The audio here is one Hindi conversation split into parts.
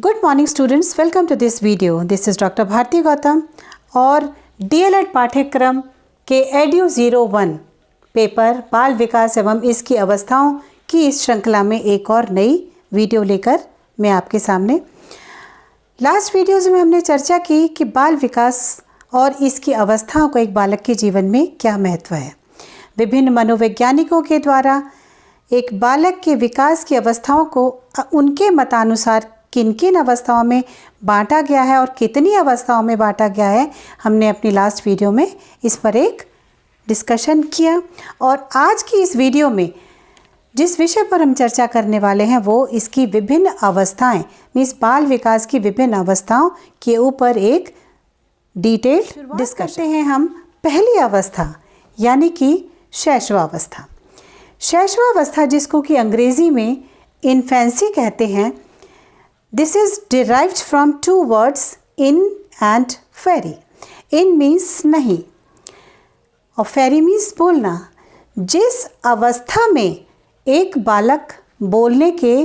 Good morning students, welcome to this video. This is doctor Bharti Gautam और डीएलएड पाठ्यक्रम के एड्यू 01 पेपर बाल विकास एवं इसकी अवस्थाओं की इस श्रृंखला में एक और नई वीडियो लेकर मैं आपके सामने। लास्ट वीडियोज़ में हमने चर्चा की कि बाल विकास और इसकी अवस्थाओं को एक बालक के जीवन में क्या महत्व है। विभिन्न मनोवैज्ञानिकों के द्वारा एक बालक के विकास की अवस्थाओं को उनके मतानुसार किन किन अवस्थाओं में बांटा गया है और कितनी अवस्थाओं में बांटा गया है, हमने अपनी लास्ट वीडियो में इस पर एक डिस्कशन किया। और आज की इस वीडियो में जिस विषय पर हम चर्चा करने वाले हैं वो इसकी विभिन्न अवस्थाएं, मीन्स बाल विकास की विभिन्न अवस्थाओं के ऊपर एक डिटेल डिस्कशन हैं। हम पहली अवस्था यानी कि शैशवावस्था। शैशवावस्था जिसको कि अंग्रेजी में इन्फेंसी कहते हैं। This is derived from two words in and fairy. In means नहीं और fairy means बोलना। जिस अवस्था में एक बालक बोलने के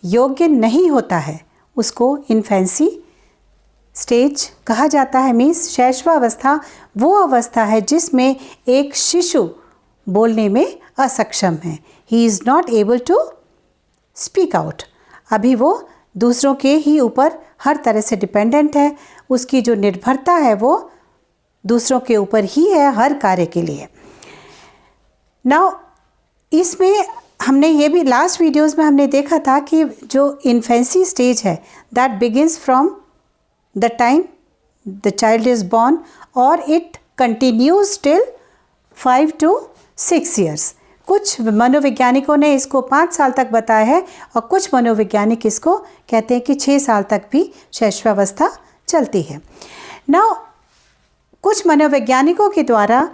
योग्य नहीं होता है उसको इन्फेंसी स्टेज कहा जाता है। मीन्स शैशवावस्था वो अवस्था है जिसमें एक शिशु बोलने में असक्षम है। He is not able to speak out. अभी वो दूसरों के ही ऊपर हर तरह से डिपेंडेंट है। उसकी जो निर्भरता है वो दूसरों के ऊपर ही है हर कार्य के लिए। नाउ इसमें हमने ये भी लास्ट वीडियोस में हमने देखा था कि जो इन्फेंसी स्टेज है that begins from the time the child is born और it continues till 5 to 6 years। कुछ मनोवैज्ञानिकों ने इसको 5 साल तक बताया है और कुछ मनोवैज्ञानिक इसको कहते हैं कि 6 साल तक भी शैशवावस्था चलती है। नाउ कुछ मनोवैज्ञानिकों के द्वारा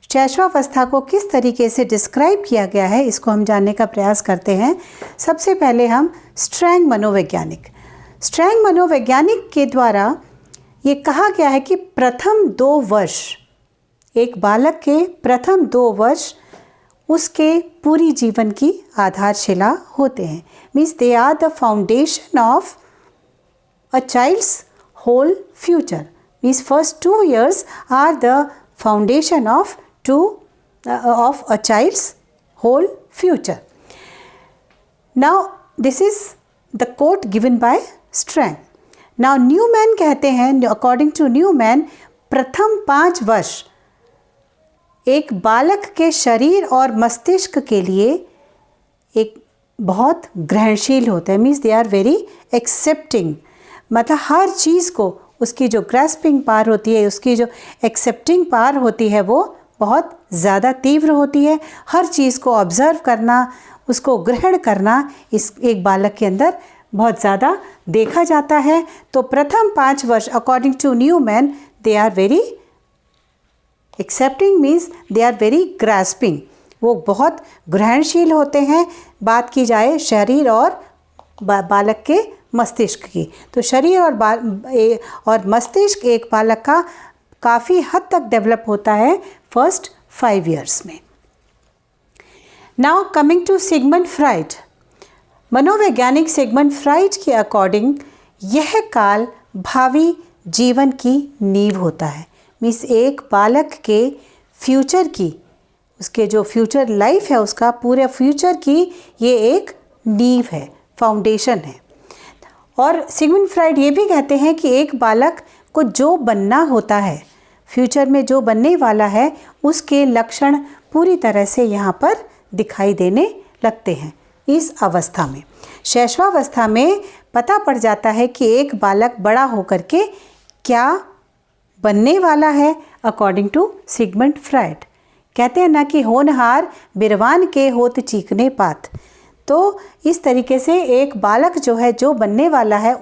शैशवावस्था को किस तरीके से डिस्क्राइब किया गया है इसको हम जानने का प्रयास करते हैं। सबसे पहले हम स्ट्रैंग मनोवैज्ञानिक के द्वारा ये कहा गया है कि प्रथम 2 वर्ष, एक बालक के प्रथम 2 वर्ष उसके पूरी जीवन की आधारशिला होते हैं। Means they are the foundation of a child's whole future. Means first 2 years are the foundation of a child's whole future. Now this is the quote given by Strang. Now Newman कहते हैं, अकॉर्डिंग टू न्यूमैन, प्रथम 5 वर्ष एक बालक के शरीर और मस्तिष्क के लिए एक बहुत ग्रहणशील होता है। Means they are very accepting. मतलब हर चीज़ को उसकी जो ग्रास्पिंग पावर होती है, उसकी जो एक्सेप्टिंग पावर होती है वो बहुत ज़्यादा तीव्र होती है। हर चीज़ को ऑब्ज़र्व करना, उसको ग्रहण करना इस एक बालक के अंदर बहुत ज़्यादा देखा जाता है। तो प्रथम 5 वर्ष according to Newman they are very accepting, means they are very grasping. वो बहुत ग्रहणशील होते हैं। बात की जाए शरीर और बालक के मस्तिष्क की, तो शरीर और मस्तिष्क एक बालक का काफ़ी हद तक डेवलप होता है फर्स्ट 5 years में। Now coming to Sigmund Freud. मनोवैज्ञानिक सिगमंड फ्राइड के अकॉर्डिंग यह काल भावी जीवन की नींव होता है। मीन्स एक बालक के फ्यूचर की, उसके जो फ्यूचर लाइफ है उसका पूरे फ्यूचर की ये एक नींव है, फाउंडेशन है। और सिगमंड फ्राइड ये भी कहते हैं कि एक बालक को जो बनना होता है, फ्यूचर में जो बनने वाला है, उसके लक्षण पूरी तरह से यहाँ पर दिखाई देने लगते हैं इस अवस्था में। शैशवावस्था में पता पड़ जाता है कि एक बालक बड़ा होकर के क्या बनने वाला है। अकॉर्डिंग टू सिगमंड फ्राइड कहते हैं ना कि होनहार बिरवान के होत चीकने पात। तो इस तरीके से एक बालक जो है, जो बनने वाला है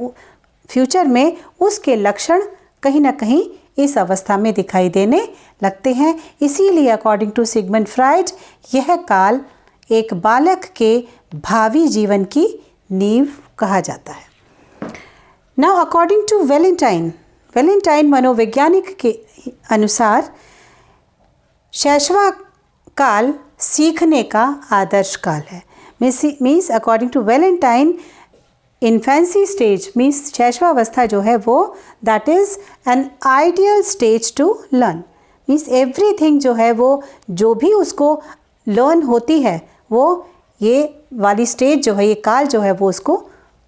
फ्यूचर में, उसके लक्षण कहीं ना कहीं इस अवस्था में दिखाई देने लगते हैं। इसीलिए अकॉर्डिंग टू सिगमंड फ्राइड यह काल एक बालक के भावी जीवन की नींव कहा जाता है। नाउ अकॉर्डिंग टू वैलेंटाइन मनोवैज्ञानिक के अनुसार शैशवा काल सीखने का आदर्श काल है। Means according to Valentine infancy stage means शैशवावस्था जो है वो that is an ideal stage to learn. Means everything जो है वो जो भी उसको लर्न होती है वो ये वाली स्टेज जो है, ये काल जो है वो उसको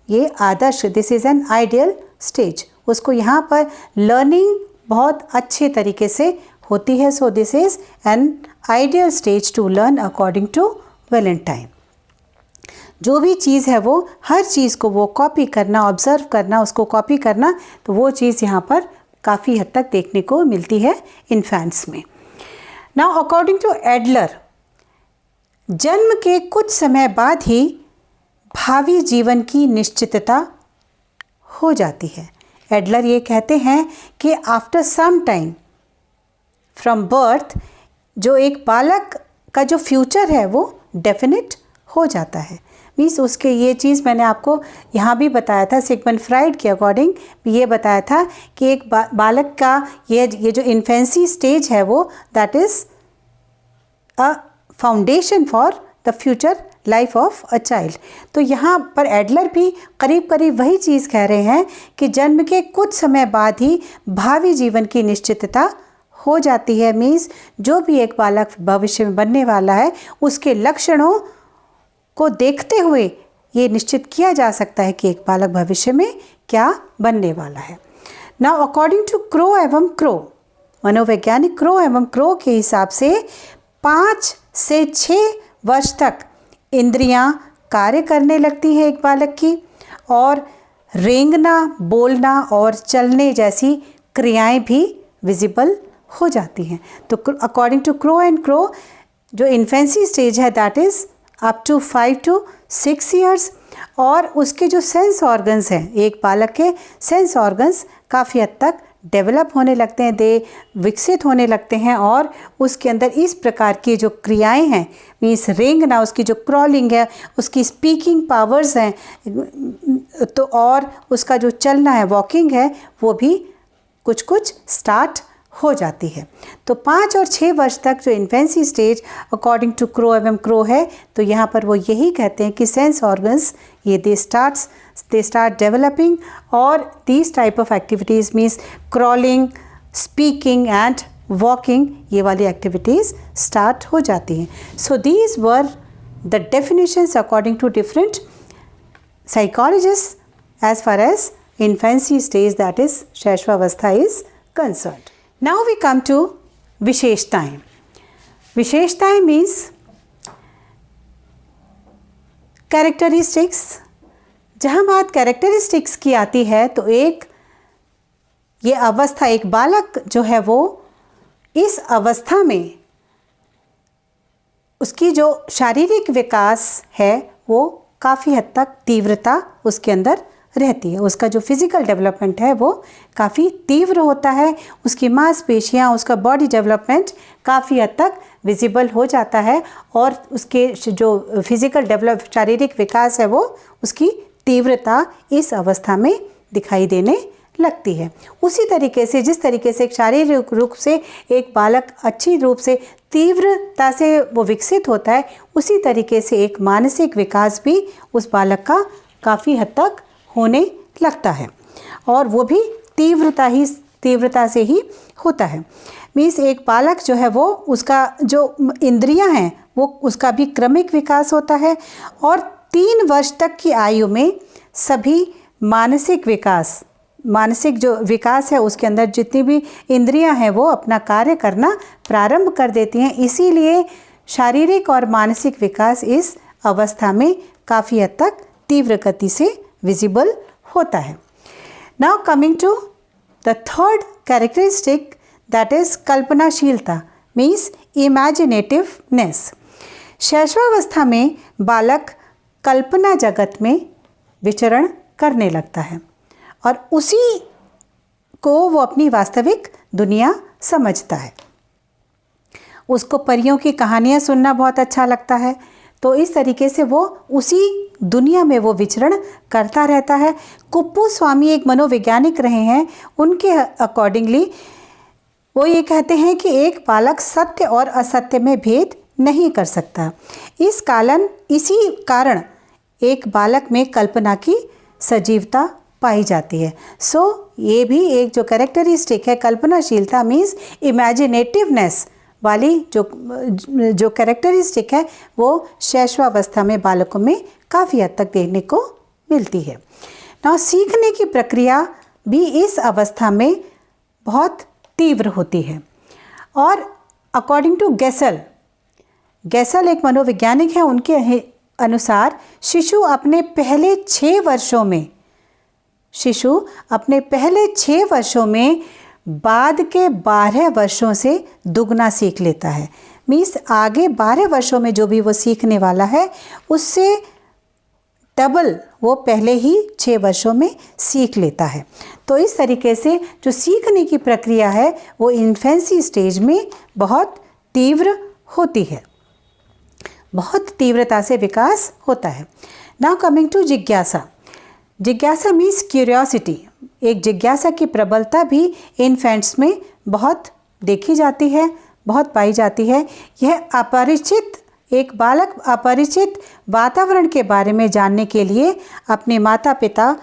ये आदर्श, this is an ideal stage, उसको यहाँ पर लर्निंग बहुत अच्छे तरीके से होती है। So this is an ideal stage to learn according to Valentine. जो भी चीज़ है वो हर चीज़ को वो कॉपी करना, ऑब्ज़र्व करना, उसको कॉपी करना, तो वो चीज़ यहाँ पर काफ़ी हद तक देखने को मिलती है इन्फेंट्स में। नाउ अकॉर्डिंग टू एडलर, जन्म के कुछ समय बाद ही भावी जीवन की निश्चितता हो जाती है। एडलर ये कहते हैं कि after some time from birth जो एक बालक का जो फ्यूचर है वो डेफिनेट हो जाता है। मीन्स उसके ये चीज़ मैंने आपको यहाँ भी बताया था, सिगमंड फ्राइड के अकॉर्डिंग ये बताया था कि एक बालक का ये जो इन्फेंसी स्टेज है वो that is a foundation for the future life of a child. तो यहाँ पर एडलर भी करीब करीब वही चीज़ कह रहे हैं कि जन्म के कुछ समय बाद ही भावी जीवन की निश्चितता हो जाती है। मीन्स जो भी एक बालक भविष्य में बनने वाला है उसके लक्षणों को देखते हुए ये निश्चित किया जा सकता है कि एक बालक भविष्य में क्या बनने वाला है। नाउ अकॉर्डिंग टू क्रो एवं क्रो, मनोवैज्ञानिक क्रो एवं क्रो के हिसाब से 5 से 6 वर्ष तक इंद्रियां कार्य करने लगती हैं एक बालक की, और रेंगना, बोलना और चलने जैसी क्रियाएं भी विजिबल हो जाती हैं। तो according to Crow and Crow जो इन्फेंसी स्टेज है that is up to 5 to 6 years, और उसके जो सेंस ऑर्गन्स हैं, एक बालक के सेंस ऑर्गन्स काफ़ी हद तक डेवलप होने लगते हैं, दे विकसित होने लगते हैं, और उसके अंदर इस प्रकार की जो क्रियाएं हैं, मीन्स रेंगना, उसकी जो क्रॉलिंग है, उसकी स्पीकिंग पावर्स हैं, तो और उसका जो चलना है, वॉकिंग है, वो भी कुछ कुछ स्टार्ट हो जाती है। तो 5 और 6 वर्ष तक जो infancy stage according to Crow एवं क्रो है, तो यहाँ पर वो यही कहते हैं कि सेंस ऑर्गन्स ये दे स्टार्ट डेवलपिंग, और these type of activities means crawling, speaking and walking, ये वाली एक्टिविटीज़ स्टार्ट हो जाती हैं। So these were the definitions according to different psychologist as far as infancy stage that is शैशवावस्था is concerned. Now we come to विशेषताएं। विशेषताएं मीन्स कैरेक्टरिस्टिक्स। जहाँ बात कैरेक्टरिस्टिक्स की आती है तो एक ये अवस्था, एक बालक जो है वो इस अवस्था में उसकी जो शारीरिक विकास है वो काफ़ी हद तक तीव्रता उसके अंदर रहती है। उसका जो फिज़िकल डेवलपमेंट है वो काफ़ी तीव्र होता है, उसकी मांसपेशियाँ, उसका बॉडी डेवलपमेंट काफ़ी हद तक विजिबल हो जाता है, और उसके जो फिज़िकल शारीरिक विकास है वो उसकी तीव्रता इस अवस्था में दिखाई देने लगती है। उसी तरीके से जिस तरीके से एक शारीरिक रूप से एक बालक अच्छी रूप से तीव्रता से वो विकसित होता है, उसी तरीके से एक मानसिक विकास भी उस बालक का काफ़ी हद तक होने लगता है, और वो भी तीव्रता से ही होता है। मीन्स एक बालक जो है वो उसका जो इंद्रियां हैं वो उसका भी क्रमिक विकास होता है, और 3 वर्ष तक की आयु में सभी मानसिक जो विकास है उसके अंदर जितनी भी इंद्रियां हैं वो अपना कार्य करना प्रारंभ कर देती हैं। इसीलिए शारीरिक और मानसिक विकास इस अवस्था में काफ़ी हद तक तीव्र गति से विजिबल होता है। Now coming to the third characteristic that is कल्पनाशीलता मीन्स इमेजिनेटिवनेस। शैशवावस्था में बालक कल्पना जगत में विचरण करने लगता है, और उसी को वो अपनी वास्तविक दुनिया समझता है। उसको परियों की कहानियाँ सुनना बहुत अच्छा लगता है, तो इस तरीके से वो उसी दुनिया में वो विचरण करता रहता है। कुप्पू स्वामी एक मनोवैज्ञानिक रहे हैं, उनके अकॉर्डिंगली वो ये कहते हैं कि एक बालक सत्य और असत्य में भेद नहीं कर सकता। इसी कारण एक बालक में कल्पना की सजीवता पाई जाती है। ये भी एक जो कैरेक्टरिस्टिक है, कल्पनाशीलता मीन्स इमेजिनेटिवनेस वाली जो कैरेक्टरिस्टिक है वो शैशवावस्था में बालकों में काफ़ी हद तक देखने को मिलती है। ना सीखने की प्रक्रिया भी इस अवस्था में बहुत तीव्र होती है। और अकॉर्डिंग टू गेसल एक मनोवैज्ञानिक है, उनके अनुसार शिशु अपने पहले 6 वर्षों में बाद के 12 वर्षों से दुगना सीख लेता है। मीन्स आगे 12 वर्षों में जो भी वो सीखने वाला है उससे डबल वो पहले ही 6 वर्षों में सीख लेता है। तो इस तरीके से जो सीखने की प्रक्रिया है वो इन्फेंसी स्टेज में बहुत तीव्र होती है, बहुत तीव्रता से विकास होता है। नाउ कमिंग टू जिज्ञासा मीन्स क्यूरियोसिटी। एक जिज्ञासा की प्रबलता भी इन्फेंट्स में बहुत देखी जाती है, बहुत पाई जाती है। एक बालक अपरिचित वातावरण के बारे में जानने के लिए अपने माता पिता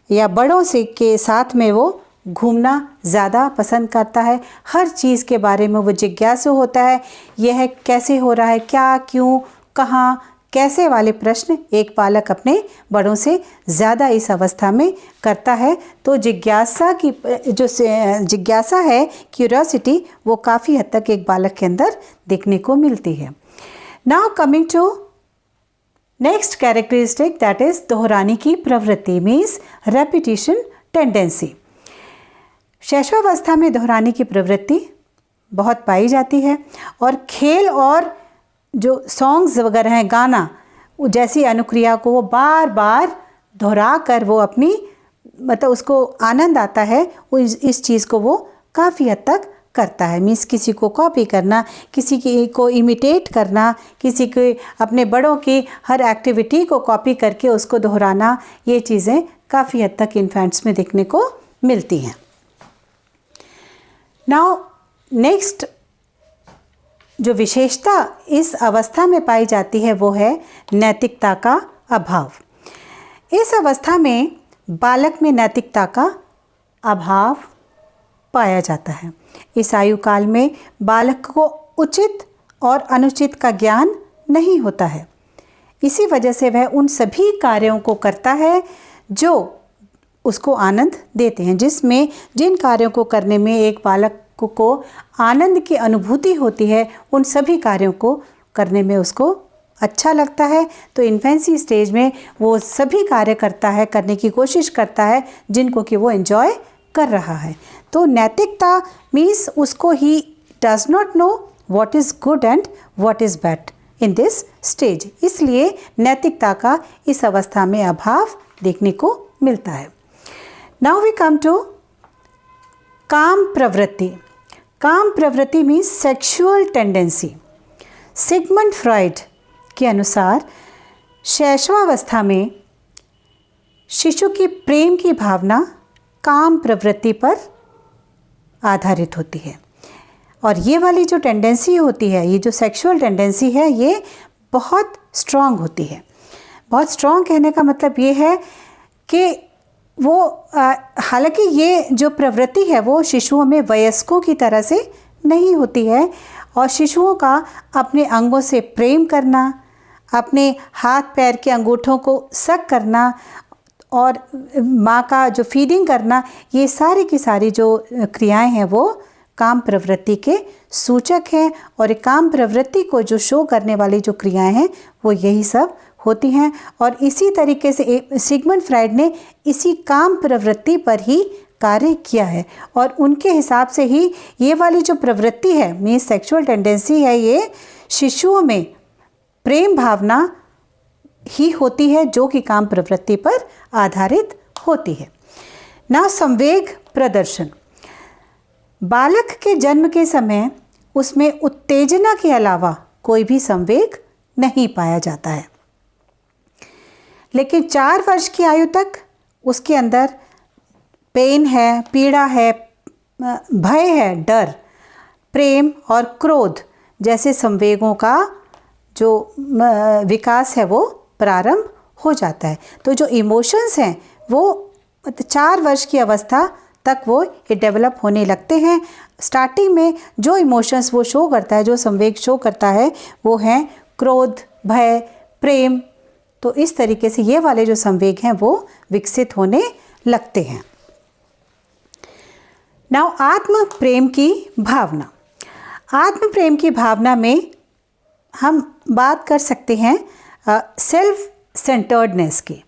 या बड़ों के साथ में वो घूमना ज़्यादा पसंद करता है। हर चीज़ के बारे में वो जिज्ञासु होता है। यह कैसे हो रहा है, क्या, क्यों, कहाँ, कैसे वाले प्रश्न एक बालक अपने बड़ों से ज़्यादा इस अवस्था में करता है। तो जिज्ञासा है, क्यूरियोसिटी, वो काफ़ी हद तक एक बालक के अंदर देखने को मिलती है। Now coming to next characteristic, that is दोहराने की प्रवृत्ति मीन्स रेपिटिशन टेंडेंसी। शैशवावस्था में दोहराने की प्रवृत्ति बहुत पाई जाती है और खेल और जो सॉन्ग्स वगैरह हैं, गाना जैसी अनुक्रिया को वो बार बार दोहरा कर वो अपनी उसको आनंद आता है, वो इस चीज़ को वो काफ़ी हद तक करता है। मीन्स किसी को कॉपी करना, किसी को इमिटेट करना, किसी के अपने बड़ों की हर एक्टिविटी को कॉपी करके उसको दोहराना, ये चीज़ें काफ़ी हद तक इन्फेंट्स में देखने को मिलती हैं। नाउ नेक्स्ट जो विशेषता इस अवस्था में पाई जाती है वो है नैतिकता का अभाव। इस अवस्था में बालक में नैतिकता का अभाव पाया जाता है। इस आयु काल में बालक को उचित और अनुचित का ज्ञान नहीं होता है। इसी वजह से वह उन सभी कार्यों को करता है जो उसको आनंद देते हैं। जिन कार्यों को करने में एक बालक को आनंद की अनुभूति होती है, उन सभी कार्यों को करने में उसको अच्छा लगता है। तो इन्फेंसी स्टेज में वो सभी कार्य करता है, करने की कोशिश करता है जिनको कि वो एंजॉय कर रहा है। तो नैतिकता मीन्स उसको he does not know what is good and what is bad in this stage. इसलिए नैतिकता का इस अवस्था में अभाव देखने को मिलता है। नाउ वी कम टू काम प्रवृत्ति। काम प्रवृत्ति means sexual tendency. Sigmund Freud के अनुसार शैशवावस्था में शिशु की प्रेम की भावना काम प्रवृत्ति पर आधारित होती है। और ये वाली जो टेंडेंसी होती है, ये जो सेक्सुअल टेंडेंसी है, ये बहुत स्ट्रॉन्ग होती है। बहुत स्ट्रॉन्ग कहने का मतलब ये है कि वो हालांकि ये जो प्रवृत्ति है वो शिशुओं में वयस्कों की तरह से नहीं होती है। और शिशुओं का अपने अंगों से प्रेम करना, अपने हाथ पैर के अंगूठों को सक करना और माँ का जो फीडिंग करना, ये सारी की सारी जो क्रियाएं हैं वो काम प्रवृत्ति के सूचक हैं। और काम प्रवृत्ति को जो शो करने वाली जो क्रियाएं हैं वो यही सब होती हैं। और इसी तरीके से सिगमंड फ्राइड ने इसी काम प्रवृत्ति पर ही कार्य किया है। और उनके हिसाब से ही ये वाली जो प्रवृत्ति है, मीन्स सेक्सुअल टेंडेंसी है, ये शिशुओं में प्रेम भावना ही होती है जो कि काम प्रवृत्ति पर आधारित होती है। ना संवेग प्रदर्शन। बालक के जन्म के समय उसमें उत्तेजना के अलावा कोई भी संवेग नहीं पाया जाता है, लेकिन 4 वर्ष की आयु तक उसके अंदर पेन है, पीड़ा है, भय है, डर, प्रेम और क्रोध जैसे संवेगों का जो विकास है वो प्रारंभ हो जाता है। तो जो इमोशंस हैं वो 4 वर्ष की अवस्था तक वो ये डेवलप होने लगते हैं। स्टार्टिंग में जो इमोशंस वो शो करता है, जो संवेग शो करता है, वो हैं क्रोध, भय, प्रेम। तो इस तरीके से ये वाले जो संवेग हैं वो विकसित होने लगते हैं। नाउ आत्म प्रेम की भावना। आत्म प्रेम की भावना में हम बात कर सकते हैं सेल्फ सेंटर्डनेस की।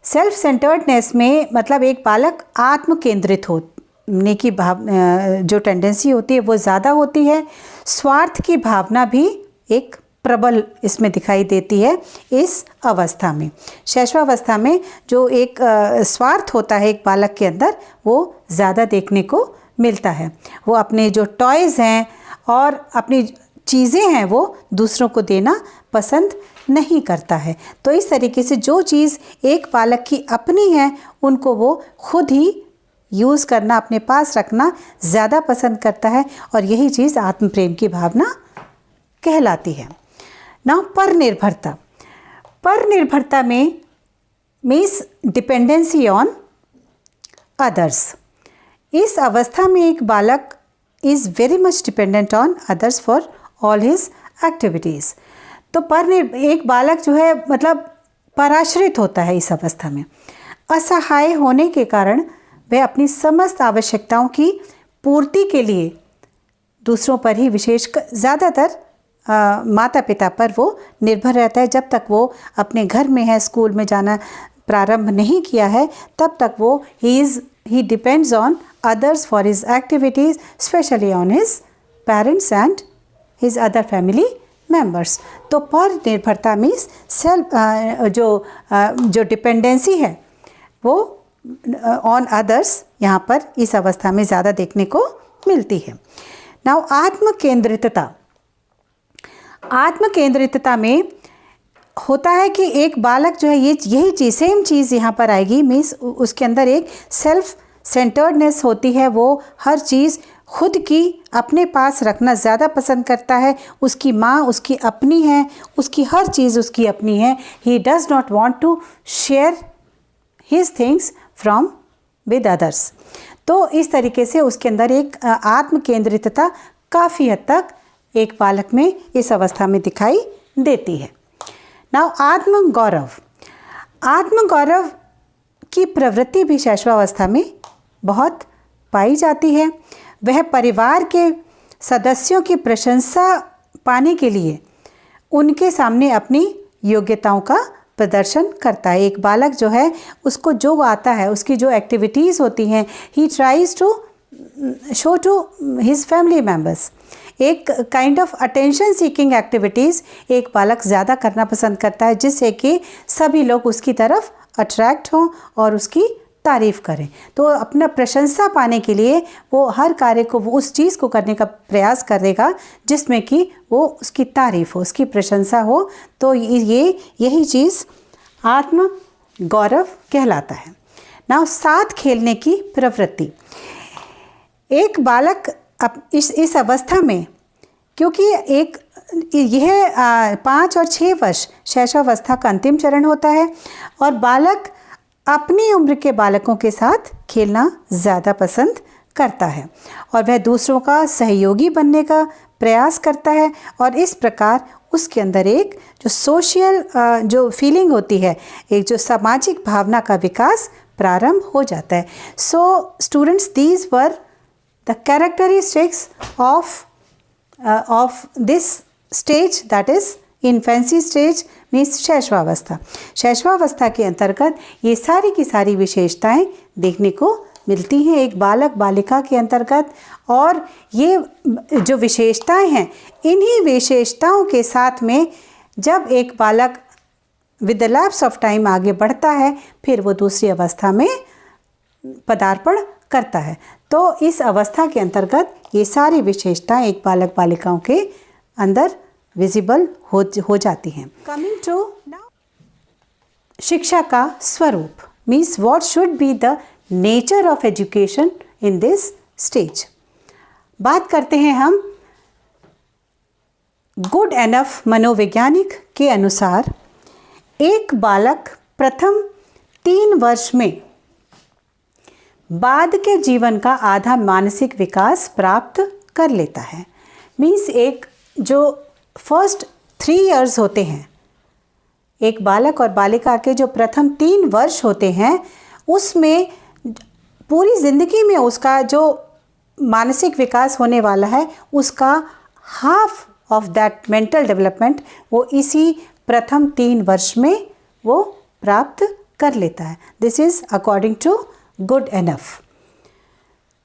सेल्फ सेंटर्डनेस में मतलब एक बालक आत्म केंद्रित होने की जो टेंडेंसी होती है वो ज़्यादा होती है। स्वार्थ की भावना भी एक प्रबल इसमें दिखाई देती है इस अवस्था में। शैशवावस्था में जो एक स्वार्थ होता है एक बालक के अंदर वो ज़्यादा देखने को मिलता है। वो अपने जो टॉयज़ हैं और अपनी चीज़ें हैं वो दूसरों को देना पसंद नहीं करता है। तो इस तरीके से जो चीज़ एक बालक की अपनी है उनको वो खुद ही यूज़ करना, अपने पास रखना ज़्यादा पसंद करता है और यही चीज़ आत्म प्रेम की भावना कहलाती है। ना पर निर्भरता। पर निर्भरता में मीन्स डिपेंडेंसी ऑन अदर्स। इस अवस्था में एक बालक is very much dependent on others for all his activities. तो एक बालक जो है मतलब पराश्रित होता है इस अवस्था में। असहाय होने के कारण वह अपनी समस्त आवश्यकताओं की पूर्ति के लिए दूसरों पर ही विशेष ज़्यादातर माता पिता पर वो निर्भर रहता है। जब तक वो अपने घर में है, स्कूल में जाना प्रारंभ नहीं किया है, तब तक वो he depends on others for his activities, especially on his parents and his other family members. तो पर निर्भरता मीन्स सेल्फ जो डिपेंडेंसी है वो ऑन अदर्स यहाँ पर इस अवस्था में ज़्यादा देखने को मिलती है। नाउ आत्म केंद्रितता। आत्म केंद्रितता में होता है कि एक बालक जो है यही चीज़ सेम चीज़ यहाँ पर आएगी। मीन्स उसके अंदर एक सेल्फ सेंटर्डनेस होती है। वो हर चीज़ खुद की अपने पास रखना ज़्यादा पसंद करता है। उसकी माँ उसकी अपनी है, उसकी हर चीज़ उसकी अपनी है। He does not want to share his things from with others. तो इस तरीके से उसके अंदर एक आत्म केंद्रितता काफ़ी हद तक एक बालक में इस अवस्था में दिखाई देती है। नाउ आत्म गौरव। आत्म गौरव की प्रवृत्ति भी शैशवावस्था में बहुत पाई जाती है। वह परिवार के सदस्यों की प्रशंसा पाने के लिए उनके सामने अपनी योग्यताओं का प्रदर्शन करता है। एक बालक जो है उसको जो आता है, उसकी जो एक्टिविटीज़ होती हैं, he tries to show to his family members. एक kind of attention seeking activities एक बालक ज़्यादा करना पसंद करता है, जिससे कि सभी लोग उसकी तरफ अट्रैक्ट हों और उसकी तारीफ़ करें। तो अपना प्रशंसा पाने के लिए वो हर कार्य को वो उस चीज़ को करने का प्रयास करेगा जिसमें कि वो उसकी तारीफ़ हो, उसकी प्रशंसा हो। तो यही चीज़ आत्म गौरव कहलाता है। ना साथ खेलने की प्रवृत्ति। एक बालक अब इस अवस्था में, क्योंकि यह 5 और 6 वर्ष शैशवावस्था का अंतिम चरण होता है और बालक अपनी उम्र के बालकों के साथ खेलना ज़्यादा पसंद करता है और वह दूसरों का सहयोगी बनने का प्रयास करता है और इस प्रकार उसके अंदर एक जो सोशल जो फीलिंग होती है, एक जो सामाजिक भावना का विकास प्रारंभ हो जाता है। So students, these were the characteristics of this stage, that is infancy stage means शैशवावस्था। शैशवावस्था के अंतर्गत ये सारी की सारी विशेषताएं देखने को मिलती हैं एक बालक बालिका के अंतर्गत। और ये जो विशेषताएं हैं, इन्हीं विशेषताओं के साथ में जब एक बालक with the lapse of time आगे बढ़ता है, फिर वो दूसरी अवस्था में पदार्पण करता है। तो इस अवस्था के अंतर्गत ये सारी विशेषताएं एक बालक बालिकाओं के अंदर विजिबल हो जाती हैं। कमिंग टू शिक्षा का स्वरूप means what should be the nature of education in this stage. बात करते हैं हम गुड एनफ मनोवैज्ञानिक के अनुसार एक बालक प्रथम 3 वर्ष में बाद के जीवन का आधा मानसिक विकास प्राप्त कर लेता है। मीन्स एक जो फर्स्ट 3 इयर्स होते हैं, एक बालक और बालिका के जो प्रथम 3 वर्ष होते हैं, उसमें पूरी ज़िंदगी में उसका जो मानसिक विकास होने वाला है, उसका half of that mental development वो इसी प्रथम 3 वर्ष में वो प्राप्त कर लेता है। This is according to Goodenough.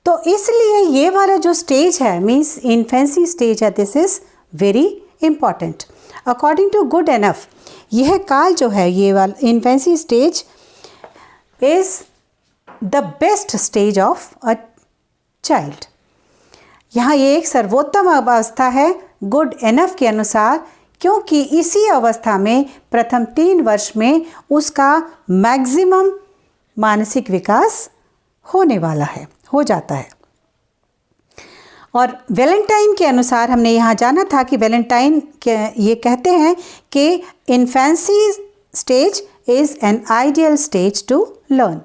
तो इसलिए ये वाला जो स्टेज है, मीन्स इन्फेंसी स्टेज है, this is very important. According to Goodenough, यह काल जो है, ये वाला infancy stage is the best stage of a child. यहाँ ये एक सर्वोत्तम अवस्था है गुड एनफ के अनुसार, क्योंकि इसी अवस्था में प्रथम 3 वर्ष में उसका मैक्सिमम मानसिक विकास होने वाला है, हो जाता है। और वैलेंटाइन के अनुसार हमने यहाँ जाना था कि वैलेंटाइन ये कहते हैं कि infancy stage is an ideal stage to learn.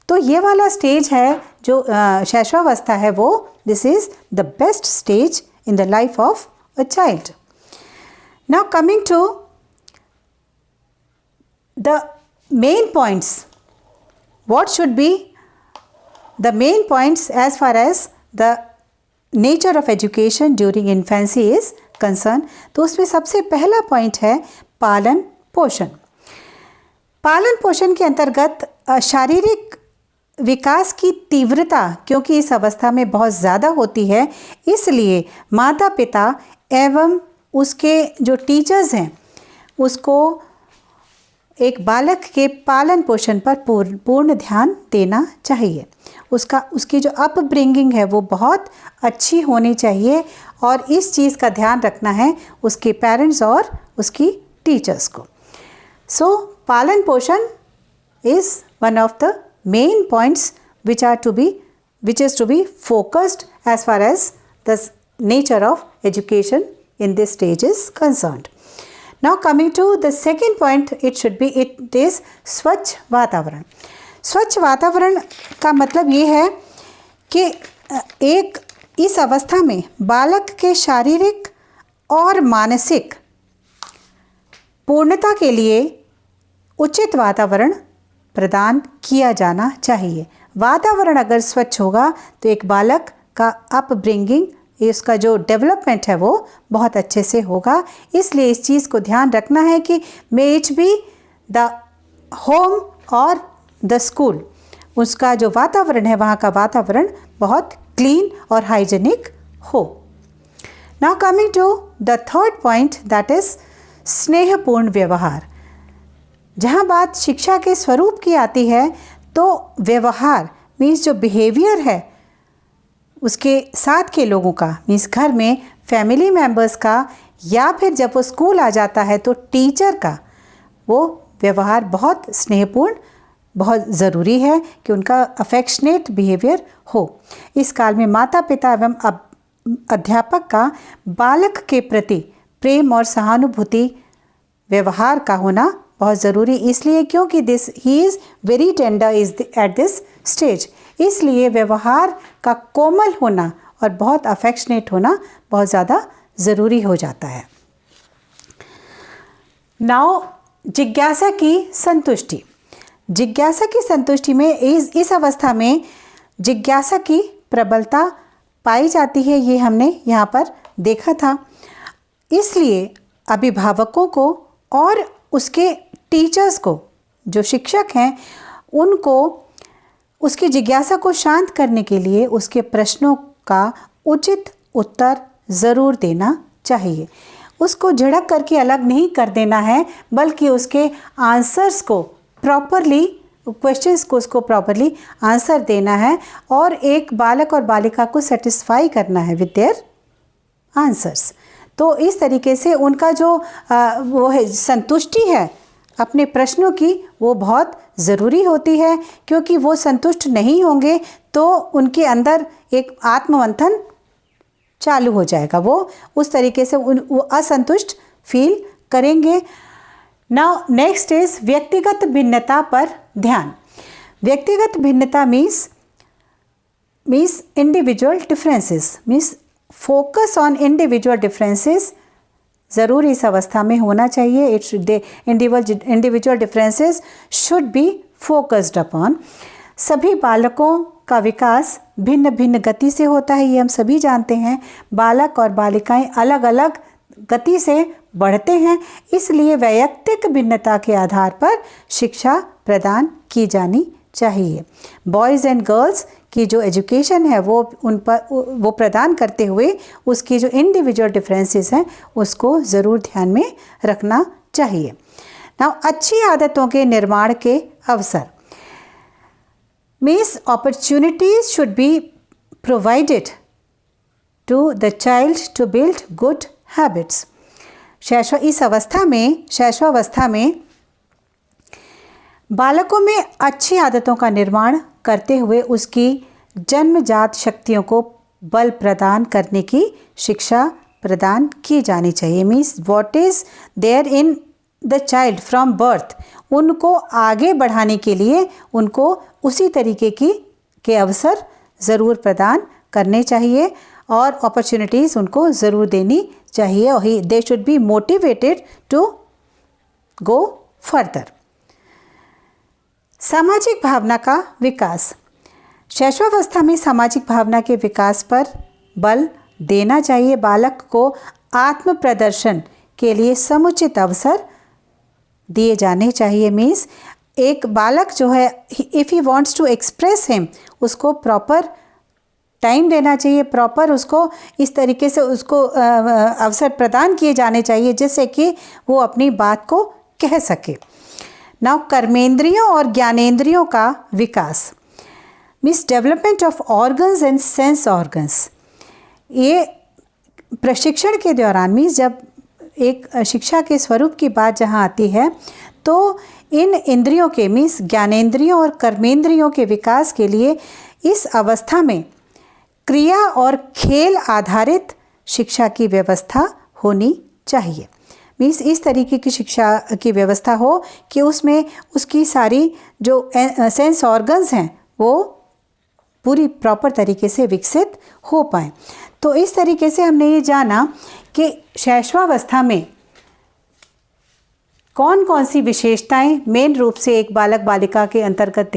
तो ये वाला स्टेज है जो शैशवावस्था है, वो this is the best stage in the life of a child. Now coming to the main points, what should be the main points as far as the nature of education during infancy is concerned। तो उसमें सबसे पहला पॉइंट है पालन पोषण। पालन पोषण के अंतर्गत शारीरिक विकास की तीव्रता क्योंकि इस अवस्था में बहुत ज़्यादा होती है, इसलिए माता पिता एवं उसके जो टीचर्स हैं उसको एक बालक के पालन पोषण पर पूर्ण ध्यान देना चाहिए। उसकी जो अपब्रिंगिंग है वो बहुत अच्छी होनी चाहिए, और इस चीज़ का ध्यान रखना है उसके पेरेंट्स और उसकी टीचर्स को। सो पालन पोषण is one of the main points which is to be focused as far as the nature of education in this stage is concerned. Now coming to the second point, it is स्वच्छ वातावरण। स्वच्छ वातावरण का मतलब ये है कि एक इस अवस्था में बालक के शारीरिक और मानसिक पूर्णता के लिए उचित वातावरण प्रदान किया जाना चाहिए। वातावरण अगर स्वच्छ होगा तो एक बालक का अपब्रिंगिंग, इसका जो डेवलपमेंट है वो बहुत अच्छे से होगा। इसलिए इस चीज़ को ध्यान रखना है कि may it be the home और द स्कूल, उसका जो वातावरण है वहाँ का वातावरण बहुत क्लीन और हाइजेनिक हो। Now coming to the third point, that is स्नेहपूर्ण व्यवहार। जहाँ बात शिक्षा के स्वरूप की आती है तो व्यवहार मीन्स जो बिहेवियर है उसके साथ के लोगों का, मीन्स घर में फैमिली मेम्बर्स का, या फिर जब वो स्कूल आ जाता है तो टीचर का, वो व्यवहार बहुत स्नेहपूर्ण, बहुत ज़रूरी है कि उनका अफेक्शनेट बिहेवियर हो। इस काल में माता पिता एवं अध्यापक का बालक के प्रति प्रेम और सहानुभूति व्यवहार का होना बहुत ज़रूरी, इसलिए क्योंकि he is very tender at this stage, इसलिए व्यवहार का कोमल होना और बहुत अफेक्शनेट होना बहुत ज़्यादा ज़रूरी हो जाता है। नाउ जिज्ञासा की संतुष्टि। जिज्ञासा की संतुष्टि में इस अवस्था में जिज्ञासा की प्रबलता पाई जाती है, ये हमने यहाँ पर देखा था। इसलिए अभिभावकों को और उसके टीचर्स को, जो शिक्षक हैं, उनको उसकी जिज्ञासा को शांत करने के लिए उसके प्रश्नों का उचित उत्तर ज़रूर देना चाहिए। उसको झिड़क करके अलग नहीं कर देना है, बल्कि उसके आंसर्स को प्रॉपरली, क्वेश्चंस को उसको प्रॉपरली आंसर देना है और एक बालक और बालिका को सेटिस्फाई करना है विद देयर आंसर्स। तो इस तरीके से उनका जो वो है संतुष्टि है अपने प्रश्नों की, वो बहुत ज़रूरी होती है, क्योंकि वो संतुष्ट नहीं होंगे तो उनके अंदर एक आत्ममंथन चालू हो जाएगा, वो उस तरीके से वो असंतुष्ट फील करेंगे। नाउ नेक्स्ट इज़ व्यक्तिगत भिन्नता पर ध्यान। व्यक्तिगत भिन्नता means individual differences, means focus on individual differences ज़रूर इस अवस्था में होना चाहिए। Individual differences should be focused upon. सभी बालकों का विकास भिन्न भिन्न गति से होता है, ये हम सभी जानते हैं। बालक और बालिकाएं अलग अलग गति से बढ़ते हैं, इसलिए वैयक्तिक भिन्नता के आधार पर शिक्षा प्रदान की जानी चाहिए। बॉयज़ एंड गर्ल्स की जो एजुकेशन है वो प्रदान करते हुए उसकी जो इंडिविजुअल डिफरेंसेस हैं उसको ज़रूर ध्यान में रखना चाहिए। नाउ अच्छी आदतों के निर्माण के अवसर means opportunities should be provided to the child to build good habits. शैशवावस्था में बालकों में अच्छी आदतों का निर्माण करते हुए उसकी जन्मजात शक्तियों को बल प्रदान करने की शिक्षा प्रदान की जानी चाहिए। Means what is there in the child from birth, उनको आगे बढ़ाने के लिए उनको उसी तरीके के अवसर ज़रूर प्रदान करने चाहिए और अपॉर्चुनिटीज़ उनको ज़रूर देनी चाहिए और they should be motivated to go further. सामाजिक भावना का विकास। शैशवावस्था में सामाजिक भावना के विकास पर बल देना चाहिए। बालक को आत्म प्रदर्शन के लिए समुचित अवसर दिए जाने चाहिए। मीन्स एक बालक जो है if he wants to express him, उसको प्रॉपर टाइम देना चाहिए, प्रॉपर उसको इस तरीके से उसको अवसर प्रदान किए जाने चाहिए जिससे कि वो अपनी बात को कह सके। नाउ कर्मेंद्रियों और ज्ञानेंद्रियों का विकास means development of organs and sense organs. ये प्रशिक्षण के दौरान मीन्स जब एक शिक्षा के स्वरूप की बात जहाँ आती है तो इन इंद्रियों के मीन्स ज्ञानेंद्रियों और कर्मेंद्रियों के विकास के लिए इस अवस्था में क्रिया और खेल आधारित शिक्षा की व्यवस्था होनी चाहिए। मीन्स इस तरीके की शिक्षा की व्यवस्था हो कि उसमें उसकी सारी जो सेंस ऑर्गन्स हैं वो पूरी प्रॉपर तरीके से विकसित हो पाए। तो इस तरीके से हमने ये जाना कि शैशवावस्था में कौन कौन सी विशेषताएं मेन रूप से एक बालक बालिका के अंतर्गत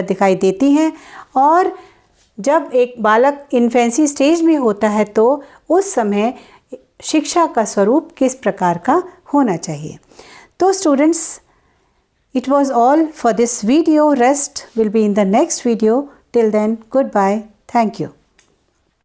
दिखाई देती हैं और जब एक बालक इन्फेंसी स्टेज में होता है तो उस समय शिक्षा का स्वरूप किस प्रकार का होना चाहिए। तो students, it was all for this video. Rest will be in the next video. Till then, goodbye. Thank you.